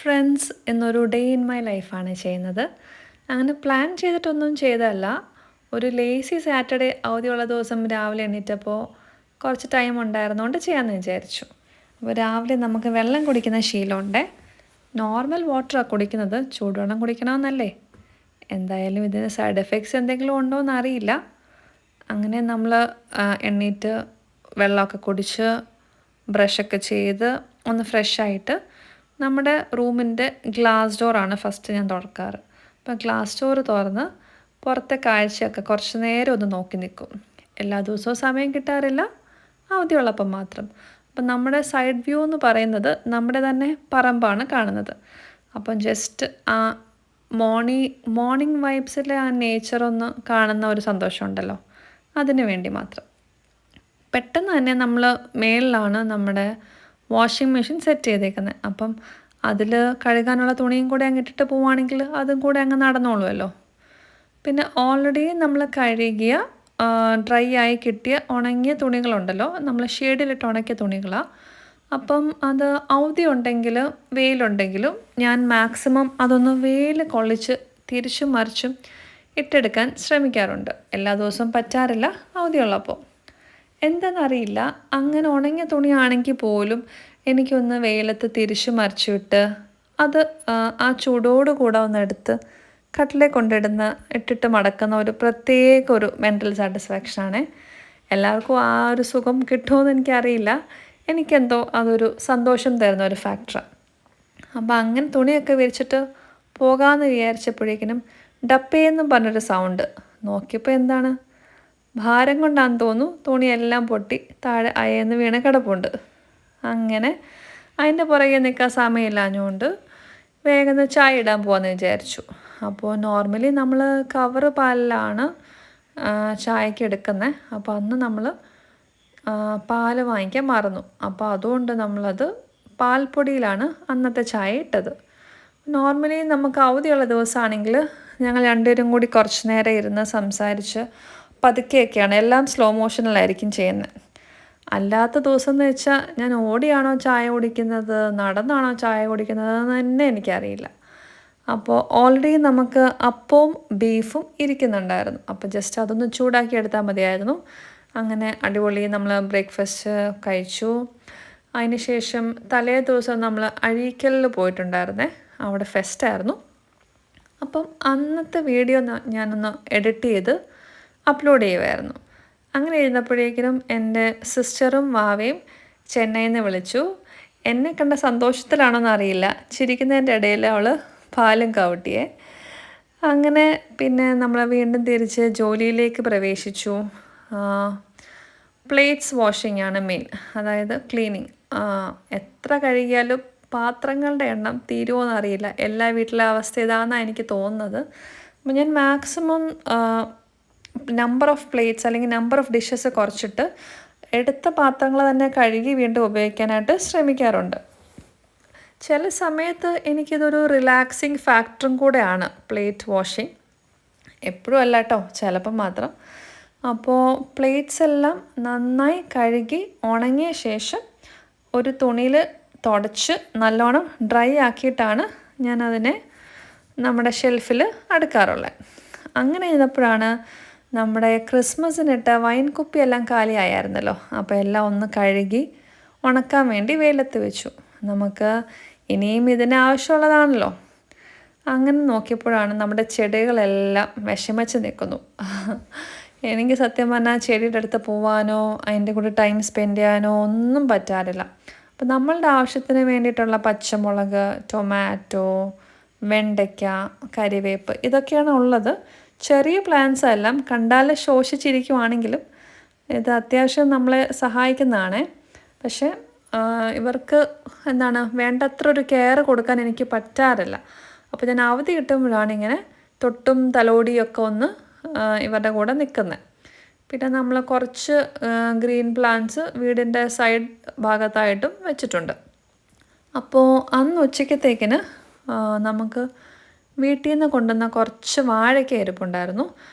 Friends എന്നൊരു day in my ലൈഫാണ് ചെയ്യുന്നത്. അങ്ങനെ പ്ലാൻ ചെയ്തിട്ടൊന്നും ചെയ്തതല്ല. ഒരു ലേസി സാറ്റർഡേ അവധിയുള്ള ദിവസം രാവിലെ എണീറ്റപ്പോൾ കുറച്ച് ടൈം ഉണ്ടായിരുന്നതുകൊണ്ട് ചെയ്യാമെന്ന് വിചാരിച്ചു. അപ്പോൾ രാവിലെ നമുക്ക് വെള്ളം കുടിക്കുന്ന ശീലമുണ്ട്. നോർമൽ വാട്ടറാണ് കുടിക്കുന്നത്, ചൂടുവെള്ളം കുടിക്കണമെന്നല്ലേ. എന്തായാലും ഇതിന് സൈഡ് എഫക്ട്സ് എന്തെങ്കിലും ഉണ്ടോ എന്ന് അറിയില്ല. അങ്ങനെ നമ്മൾ എണ്ണീറ്റ് വെള്ളമൊക്കെ കുടിച്ച് ബ്രഷൊക്കെ ചെയ്ത് ഒന്ന് ഫ്രഷായിട്ട് നമ്മുടെ റൂമിൻ്റെ ഗ്ലാസ് ഡോറാണ് ഫസ്റ്റ് ഞാൻ തുറക്കാറ്. അപ്പോൾ ഗ്ലാസ് ഡോറ് തുറന്ന് പുറത്തെ കാഴ്ചയൊക്കെ കുറച്ച് നേരം ഒന്ന് നോക്കി നിൽക്കും. എല്ലാ ദിവസവും സമയം കിട്ടാറില്ല, അവധിയുള്ളപ്പം മാത്രം. അപ്പം നമ്മുടെ സൈഡ് വ്യൂ എന്ന് പറയുന്നത് നമ്മുടെ തന്നെ പറമ്പാണ് കാണുന്നത്. അപ്പം ജസ്റ്റ് ആ മോർണിംഗ് വൈബ്സിലെ ആ നേച്ചറൊന്ന് കാണുന്ന ഒരു സന്തോഷമുണ്ടല്ലോ, അതിന് വേണ്ടി മാത്രം. പെട്ടെന്ന് തന്നെ നമ്മൾ മേളിലാണ് നമ്മുടെ വാഷിംഗ് മെഷീൻ സെറ്റ് ചെയ്തേക്കുന്നത്. അപ്പം അതിൽ കഴുകാനുള്ള തുണിയും കൂടെ അങ്ങ് ഇട്ടിട്ട് പോവുകയാണെങ്കിൽ അതും കൂടെ അങ്ങ് നടന്നോളുമല്ലോ. പിന്നെ ഓൾറെഡി നമ്മൾ കഴുകിയ ഡ്രൈ ആയി കിട്ടിയ ഉണങ്ങിയ തുണികളുണ്ടല്ലോ, നമ്മൾ ഷെയ്ഡിലിട്ട് ഉണക്കിയ തുണികളാണ്. അപ്പം അത് അവധി ഉണ്ടെങ്കിൽ വെയിലുണ്ടെങ്കിലും ഞാൻ മാക്സിമം അതൊന്ന് വെയിൽ കൊള്ളിച്ച് തിരിച്ചും മറിച്ചും ഇട്ടെടുക്കാൻ ശ്രമിക്കാറുണ്ട്. എല്ലാ ദിവസവും പറ്റാറില്ല, അവധിയുള്ളപ്പോൾ. എന്താണെന്നറിയില്ല, അങ്ങനെ ഉണങ്ങിയ തുണിയാണെങ്കിൽ പോലും എനിക്കൊന്ന് വെയിലത്ത് തിരിച്ചു മറിച്ചിട്ട് അത് ആ ചൂടോടുകൂടെ ഒന്ന് എടുത്ത് കട്ടിലെ കൊണ്ടിടുന്ന ഇട്ടിട്ട് മടക്കുന്ന ഒരു പ്രത്യേക ഒരു മെൻ്റൽ സാറ്റിസ്ഫാക്ഷനാണ്. എല്ലാവർക്കും ആ ഒരു സുഖം കിട്ടുമോയെന്ന് എനിക്കറിയില്ല. എനിക്കെന്തോ അതൊരു സന്തോഷം തരുന്ന ഒരു ഫാക്ടറാണ്. അപ്പോൾ അങ്ങനെ തുണിയൊക്കെ വിരിച്ചിട്ട് പോകാമെന്ന് വിചാരിച്ചപ്പോഴേക്കിനും ഡപ്പേന്നും പറഞ്ഞൊരു സൗണ്ട്. നോക്കിയപ്പോൾ എന്താണ്, ഭാരം കൊണ്ടാണെന്ന് തോന്നുന്നു, തുണിയെല്ലാം പൊട്ടി താഴെ അയന്ന് വീണ് കിടപ്പുണ്ട്. അങ്ങനെ അതിൻ്റെ പുറകെ നിൽക്കാൻ സമയമില്ലാഞ്ഞുകൊണ്ട് വേഗം ചായ ഇടാൻ പോകാമെന്ന് വിചാരിച്ചു. അപ്പോൾ നോർമലി നമ്മൾ കവറ് പാലിലാണ് ചായക്ക് എടുക്കുന്നത്. അപ്പോൾ അന്ന് നമ്മൾ പാല് വാങ്ങിക്കാൻ മറന്നു. അപ്പോൾ അതുകൊണ്ട് നമ്മളത് പാൽപ്പൊടിയിലാണ് അന്നത്തെ ചായ ഇട്ടത്. നോർമലി നമുക്ക് അവധിയുള്ള ദിവസമാണെങ്കിൽ ഞങ്ങൾ രണ്ടുപേരും കൂടി കുറച്ച് നേരം ഇരുന്ന് സംസാരിച്ച് പതുക്കെയൊക്കെയാണ്, എല്ലാം സ്ലോ മോഷനിലായിരിക്കും ചെയ്യുന്നത്. അല്ലാത്ത ദിവസം എന്ന് വെച്ചാൽ ഞാൻ ഓടിയാണോ ചായ കുടിക്കുന്നത്, നടന്നാണോ ചായ കുടിക്കുന്നത് എന്ന് തന്നെ എനിക്കറിയില്ല. അപ്പോൾ ഓൾറെഡി നമുക്ക് അപ്പവും ബീഫും ഇരിക്കുന്നുണ്ടായിരുന്നു. അപ്പോൾ ജസ്റ്റ് അതൊന്ന് ചൂടാക്കി എടുത്താൽ മതിയായിരുന്നു. അങ്ങനെ അടിപൊളി നമ്മൾ ബ്രേക്ക്ഫാസ്റ്റ് കഴിച്ചു. അതിന് ശേഷം തലേ ദിവസം നമ്മൾ അഴീക്കലിൽ പോയിട്ടുണ്ടായിരുന്നേ, അവിടെ ഫെസ്റ്റായിരുന്നു. അപ്പം അന്നത്തെ വീഡിയോ ഞാനൊന്ന് എഡിറ്റ് ചെയ്ത് അപ്ലോഡ് ചെയ്യുമായിരുന്നു. അങ്ങനെ ഇരുന്നപ്പോഴേക്കും എൻ്റെ സിസ്റ്ററും വാവയും ചെന്നൈയിൽ നിന്ന് വിളിച്ചു. എന്നെ കണ്ട സന്തോഷത്തിലാണോന്ന് അറിയില്ല, ചിരിക്കുന്നതിൻ്റെ ഇടയിൽ അവൾ പാലും കവട്ടിയെ. അങ്ങനെ പിന്നെ നമ്മൾ വീണ്ടും തിരിച്ച് ജോലിയിലേക്ക് പ്രവേശിച്ചു. പ്ലേറ്റ്സ് വാഷിംഗ് ആണ് മെയിൻ, അതായത് ക്ലീനിങ്. എത്ര കഴുകിയാലും പാത്രങ്ങളുടെ എണ്ണം തീരുമോയെന്ന് അറിയില്ല. എല്ലാ വീട്ടിലെ അവസ്ഥ ഇതാണെന്നാണ് എനിക്ക് തോന്നുന്നത്. അപ്പോൾ ഞാൻ മാക്സിമം നമ്പർ ഓഫ് പ്ലേറ്റ്സ് അല്ലെങ്കിൽ നമ്പർ ഓഫ് ഡിഷസ് കുറച്ചിട്ട് എടുത്ത പാത്രങ്ങൾ തന്നെ കഴുകി വീണ്ടും ഉപയോഗിക്കാനായിട്ട് ശ്രമിക്കാറുണ്ട്. ചില സമയത്ത് എനിക്കിതൊരു റിലാക്സിങ് ഫാക്ടറും കൂടെയാണ് പ്ലേറ്റ് വാഷിങ്. എപ്പോഴും അല്ല കേട്ടോ, ചിലപ്പം മാത്രം. അപ്പോൾ പ്ലേറ്റ്സ് എല്ലാം നന്നായി കഴുകി ഉണങ്ങിയ ശേഷം ഒരു തുണിയിൽ തുടച്ച് നല്ലോണം ഡ്രൈ ആക്കിയിട്ടാണ് ഞാനതിനെ നമ്മുടെ ഷെൽഫിൽ അടുക്കാറുള്ളത്. അങ്ങനെ ചെയ്തപ്പോഴാണ് നമ്മുടെ ക്രിസ്മസിനിട്ട വൈൻ കുപ്പിയെല്ലാം കാലിയായിരുന്നല്ലോ. അപ്പോൾ എല്ലാം ഒന്ന് കഴുകി ഉണക്കാൻ വേണ്ടി വെയിലത്ത് വെച്ചു. നമുക്ക് ഇനിയും ഇതിന് ആവശ്യമുള്ളതാണല്ലോ. അങ്ങനെ നോക്കിയപ്പോഴാണ് നമ്മുടെ ചെടികളെല്ലാം വിഷമിച്ച് നിൽക്കുന്നു. എനിക്ക് സത്യം പറഞ്ഞാൽ ചെടിയുടെ അടുത്ത് പോവാനോ അതിൻ്റെ കൂടെ ടൈം സ്പെൻഡ് ചെയ്യാനോ ഒന്നും പറ്റാറില്ല. അപ്പോൾ നമ്മളുടെ ആവശ്യത്തിന് വേണ്ടിയിട്ടുള്ള പച്ചമുളക്, ടൊമാറ്റോ, വെണ്ടയ്ക്ക, കരിവേപ്പ് ഇതൊക്കെയാണ് ഉള്ളത്. ചെറിയ പ്ലാന്റ്സ് എല്ലാം കണ്ടാൽ ശോഷിച്ചിരിക്കുവാണെങ്കിലും ഇത് അത്യാവശ്യം നമ്മളെ സഹായിക്കുന്നതാണ്. പക്ഷേ ഇവർക്ക് വേണ്ടത്ര ഒരു കെയർ കൊടുക്കാൻ എനിക്ക് പറ്റാറില്ല. അപ്പോൾ ഞാൻ അവധി കിട്ടുമ്പോഴാണ് ഇങ്ങനെ തൊട്ടും തലോടിയൊക്കെ ഒന്ന് ഇവരുടെ കൂടെ നിൽക്കുന്നത്. പിന്നെ നമ്മൾ കുറച്ച് ഗ്രീൻ പ്ലാന്റ്സ് വീടിൻ്റെ സൈഡ് ഭാഗത്തായിട്ടും വെച്ചിട്ടുണ്ട്. അപ്പോൾ അന്ന് ഉച്ചക്കത്തേക്കിന് നമുക്ക് വീട്ടിൽ നിന്ന് കൊണ്ടുവന്ന കുറച്ച് വാഴയ്ക്ക ഇരിപ്പുണ്ടായിരുന്നു.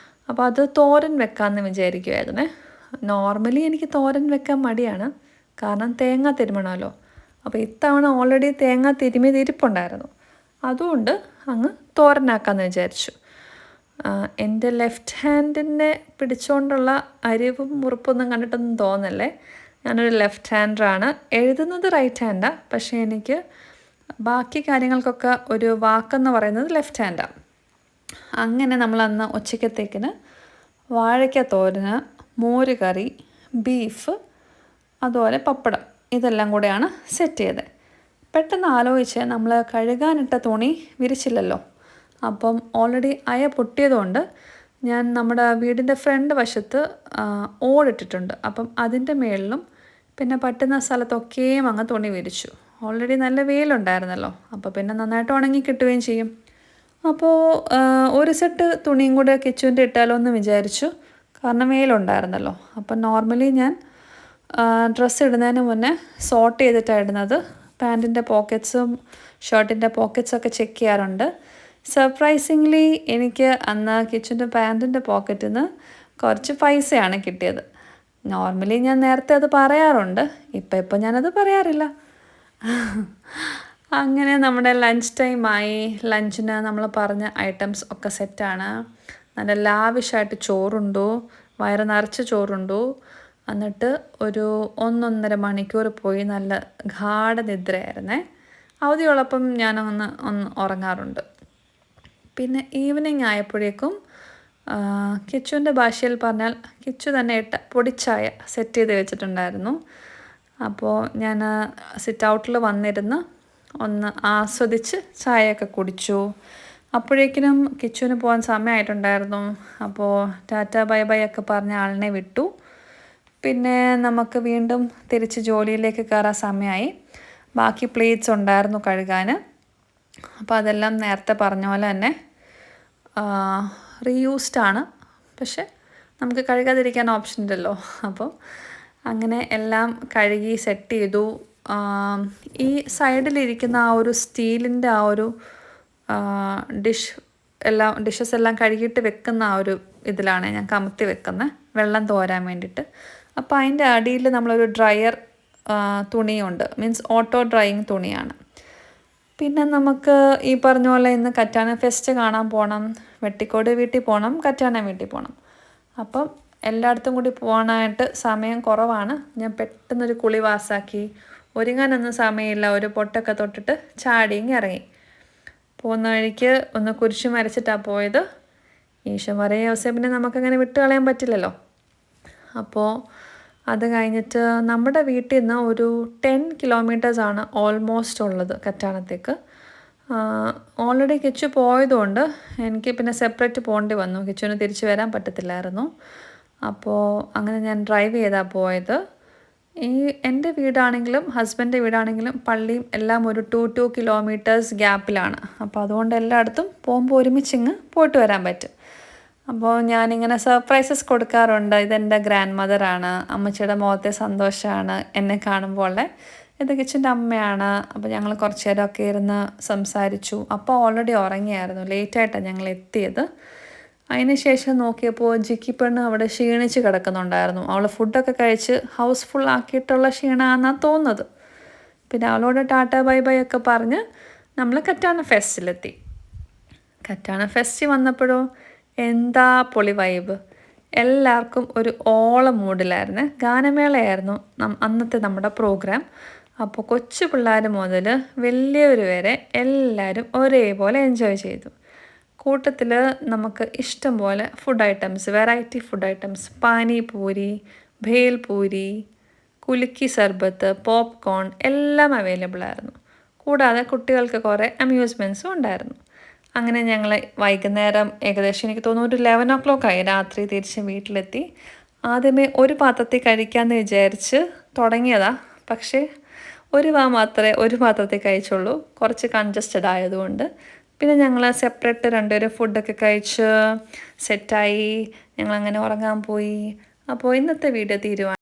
അപ്പോൾ അത് തോരൻ വെക്കാമെന്ന് വിചാരിക്കുമായിരുന്നേ. നോർമലി എനിക്ക് തോരൻ വെക്കാൻ മടിയാണ്, കാരണം തേങ്ങ തിരുമണമല്ലോ. അപ്പോൾ ഇത്തവണ ഓൾറെഡി തേങ്ങ തിരുമിയത് ഇരിപ്പുണ്ടായിരുന്നു. അതുകൊണ്ട് അങ്ങ് തോരനാക്കാമെന്ന് വിചാരിച്ചു. എൻ്റെ ലെഫ്റ്റ് ഹാൻഡിനെ പിടിച്ചുകൊണ്ടുള്ള അരിവും മുറുപ്പൊന്നും കണ്ടിട്ടൊന്നും തോന്നല്ലേ. ഞാനൊരു ലെഫ്റ്റ് ഹാൻഡറാണ്. എഴുതുന്നത് റൈറ്റ് ഹാൻഡാണ്, പക്ഷേ എനിക്ക് ബാക്കി കാര്യങ്ങൾക്കൊക്കെ ഒരു വാക്കെന്ന് പറയുന്നത് ലെഫ്റ്റ് ഹാൻഡാണ്. അങ്ങനെ നമ്മളന്ന് ഉച്ചക്കത്തേക്കിന് വാഴയ്ക്ക തോരന്, മോര് കറി, ബീഫ്, അതുപോലെ പപ്പടം, ഇതെല്ലാം കൂടെയാണ് സെറ്റ് ചെയ്തത്. പെട്ടെന്ന് ആലോചിച്ച് നമ്മൾ കഴുകാനിട്ട തുണി വിരിച്ചില്ലല്ലോ. അപ്പം ഓൾറെഡി അയ പൊട്ടിയതുകൊണ്ട് ഞാൻ നമ്മുടെ വീടിൻ്റെ ഫ്രണ്ട് വശത്ത് ഓടിട്ടിട്ടുണ്ട്. അപ്പം അതിൻ്റെ മേളിലും പിന്നെ പറ്റുന്ന സ്ഥലത്തൊക്കെയും അങ്ങ് തുണി വിരിച്ചു. ഓൾറെഡി നല്ല വെയിലുണ്ടായിരുന്നല്ലോ, അപ്പോൾ പിന്നെ നന്നായിട്ട് ഉണങ്ങി കിട്ടുകയും ചെയ്യും. അപ്പോൾ ഒരു സെറ്റ് തുണിയും കൂടെ കിച്ചുവിൻ്റെ ഇട്ടാലോ എന്ന് വിചാരിച്ചു, കാരണം വെയിലുണ്ടായിരുന്നല്ലോ. അപ്പം നോർമലി ഞാൻ ഡ്രസ്സ് ഇടുന്നതിന് മുന്നേ സോർട്ട് ചെയ്തിട്ടാണ് ഇടുന്നത്. പാൻറ്റിൻ്റെ പോക്കറ്റ്സും ഷർട്ടിൻ്റെ പോക്കറ്റ്സൊക്കെ ചെക്ക് ചെയ്യാറുണ്ട്. സർപ്രൈസിംഗ്ലി എനിക്ക് അന്ന് കിച്ചുവിൻ്റെ പാൻറ്റിൻ്റെ പോക്കറ്റിൽ നിന്ന് കുറച്ച് പൈസയാണ് കിട്ടിയത്. നോർമലി ഞാൻ നേരത്തെ അത് പറയാറുണ്ട്, ഇപ്പം ഞാനത് പറയാറില്ല. അങ്ങനെ നമ്മുടെ ലഞ്ച് ടൈമായി. ലഞ്ചിന് നമ്മൾ പറഞ്ഞ ഐറ്റംസ് ഒക്കെ സെറ്റാണ്. നല്ല ലാവിഷായിട്ട് ചോറുണ്ടു, വയറ് നിറച്ച് ചോറുണ്ടു. എന്നിട്ട് ഒരു 1.5 മണിക്കൂർ പോയി നല്ല ഗാഢനിദ്രയായിരുന്നേ. അവധിയുള്ളപ്പം ഞാനൊന്ന് ഉറങ്ങാറുണ്ട്. പിന്നെ ഈവനിങ് ആയപ്പോഴേക്കും കിച്ചുവിൻ്റെ ഭാഷയിൽ പറഞ്ഞാൽ കിച്ചു തന്നെ ഇട്ട പൊടിച്ചായ സെറ്റ് ചെയ്ത് വെച്ചിട്ടുണ്ടായിരുന്നു. അപ്പോൾ ഞാൻ സിറ്റ് ഔട്ടിൽ വന്നിരുന്ന് ഒന്ന് ആസ്വദിച്ച് ചായയൊക്കെ കുടിച്ചു. അപ്പോഴേക്കിനും കിച്ചുവിന് പോകാൻ സമയമായിട്ടുണ്ടായിരുന്നു. അപ്പോൾ ടാറ്റ ബൈ ബൈ ഒക്കെ പറഞ്ഞ ആളിനെ വിട്ടു. പിന്നെ നമുക്ക് വീണ്ടും തിരിച്ച് ജോലിയിലേക്ക് കയറാൻ സമയമായി. ബാക്കി പ്ലേറ്റ്സ് ഉണ്ടായിരുന്നു കഴുകാൻ. അപ്പോൾ അതെല്ലാം നേരത്തെ പറഞ്ഞ പോലെ തന്നെ റീയൂസ്ഡാണ്, പക്ഷെ നമുക്ക് കഴുകാതിരിക്കാൻ ഓപ്ഷൻ ഇല്ലല്ലോ. അപ്പോൾ അങ്ങനെ എല്ലാം കഴുകി സെറ്റ് ചെയ്തു. ഈ സൈഡിലിരിക്കുന്ന ആ ഒരു സ്റ്റീലിൻ്റെ ആ ഒരു ഡിഷസ് എല്ലാം കഴുകിയിട്ട് വെക്കുന്ന ആ ഒരു ഇതിലാണ് ഞാൻ കമത്തി വെക്കുന്നത്, വെള്ളം തോരാൻ വേണ്ടിയിട്ട്. അപ്പോൾ അതിൻ്റെ അടിയിൽ നമ്മളൊരു ഡ്രയർ തുണിയുണ്ട്, മീൻസ് ഓട്ടോ ഡ്രൈയിങ് തുണിയാണ്. പിന്നെ നമുക്ക് ഈ പറഞ്ഞ പോലെ ഇന്ന് കറ്റാന ഫെസ്റ്റ് കാണാൻ പോകണം, വെട്ടിക്കോട് വീട്ടിൽ പോകണം, കറ്റാന വീട്ടിൽ പോകണം. അപ്പം എല്ലായിടത്തും കൂടി പോകാനായിട്ട് സമയം കുറവാണ്. ഞാൻ പെട്ടെന്നൊരു കുളി വാസാക്കി, ഒരുങ്ങാനൊന്നും സമയമില്ല. ഒരു പൊട്ടൊക്കെ തൊട്ടിട്ട് ചാടിയും ഇറങ്ങി. പോകുന്ന വഴിക്ക് ഒന്ന് കുരിശ് വരച്ചിട്ടാണ് പോയത്. ഈശോമറിയ യോസേപ്പിനെ നമുക്കങ്ങനെ വിട്ട് കളയാൻ പറ്റില്ലല്ലോ. അപ്പോൾ അത് കഴിഞ്ഞിട്ട് നമ്മുടെ വീട്ടിൽ നിന്ന് ഒരു 10 കിലോമീറ്റേഴ്സാണ് ഓൾമോസ്റ്റ് ഉള്ളത് കറ്റാനത്തേക്ക്. ഓൾറെഡി കിച്ചു പോയതുകൊണ്ട് എനിക്ക് പിന്നെ സെപ്പറേറ്റ് പോകേണ്ടി വന്നു. കിച്ചുവിന് തിരിച്ചു വരാൻ പറ്റത്തില്ലായിരുന്നു. അപ്പോൾ അങ്ങനെ ഞാൻ ഡ്രൈവ് ചെയ്താണ് പോയത്. എൻ്റെ വീടാണെങ്കിലും ഹസ്ബൻഡിൻ്റെ വീടാണെങ്കിലും പള്ളിയും എല്ലാം ഒരു 2 കിലോമീറ്റേഴ്സ് ഗ്യാപ്പിലാണ്. അപ്പോൾ അതുകൊണ്ട് എല്ലായിടത്തും പോകുമ്പോൾ ഒരുമിച്ചിങ്ങ് പോയിട്ട് വരാൻ പറ്റും. അപ്പോൾ ഞാനിങ്ങനെ സർപ്രൈസസ് കൊടുക്കാറുണ്ട്. ഇതെൻ്റെ ഗ്രാൻഡ് മദറാണ്, അമ്മച്ചിയുടെ മുഖത്തെ സന്തോഷമാണ് എന്നെ കാണുമ്പോൾ. ഇത് കിച്ചുൻ്റെ അമ്മയാണ്. അപ്പോൾ ഞങ്ങൾ കുറച്ച് നേരമൊക്കെ ഇരുന്ന് സംസാരിച്ചു. അപ്പോൾ ഓൾറെഡി ഉറങ്ങിയായിരുന്നു, ലേറ്റായിട്ടാണ് ഞങ്ങൾ എത്തിയത്. അതിന് ശേഷം നോക്കിയപ്പോൾ ജിക്കി പെണ്ണ് അവിടെ ക്ഷീണിച്ച് കിടക്കുന്നുണ്ടായിരുന്നു. അവൾ ഫുഡൊക്കെ കഴിച്ച് ഹൗസ്ഫുൾ ആക്കിയിട്ടുള്ള ക്ഷീണമാണെന്നാണ് തോന്നുന്നത്. പിന്നെ അവളോട് ടാറ്റ ബൈ ബൈ ഒക്കെ പറഞ്ഞ് നമ്മൾ കറ്റാന ഫെസ്റ്റിലെത്തി. കറ്റാന ഫെസ്റ്റ് വന്നപ്പോഴോ എന്താ പൊളി വൈബ്. എല്ലാവർക്കും ഒരു ഓളം മൂഡിലായിരുന്നു. ഗാനമേളയായിരുന്നു അന്നത്തെ നമ്മുടെ പ്രോഗ്രാം. അപ്പോൾ കൊച്ചു പിള്ളേർ മുതൽ വലിയവർ വരെ എല്ലാവരും ഒരേപോലെ എൻജോയ് ചെയ്തു. കൂട്ടത്തിൽ നമുക്ക് ഇഷ്ടം പോലെ food items, variety food items, panipuri, bhelpuri, kulukki sarbath, popcorn എല്ലാം അവൈലബിൾ ആയിരുന്നു. കൂടാതെ കുട്ടികൾക്ക് കുറേ അമ്യൂസ്മെൻറ്റ്സും ഉണ്ടായിരുന്നു. അങ്ങനെ ഞങ്ങൾ വൈകുന്നേരം ഏകദേശം എനിക്ക് തോന്നുന്നു ഒരു 11 o'clock ആയി രാത്രി തിരിച്ച് വീട്ടിലെത്തി. ആദ്യമേ ഒരു പാത്രത്തിൽ കഴിക്കാമെന്ന് വിചാരിച്ച് തുടങ്ങിയതാണ്. പക്ഷേ ഒരു പാത്രത്തിൽ കഴിച്ചുള്ളൂ, കുറച്ച് കൺജസ്റ്റഡ് ആയതുകൊണ്ട്. പിന്നെ ഞങ്ങൾ സെപ്പറേറ്റ് രണ്ടുപേരും ഫുഡൊക്കെ കഴിച്ച് സെറ്റായി ഞങ്ങളങ്ങനെ ഉറങ്ങാൻ പോയി. അപ്പോൾ ഇന്നത്തെ വീഡിയോ തീരുവാണ്.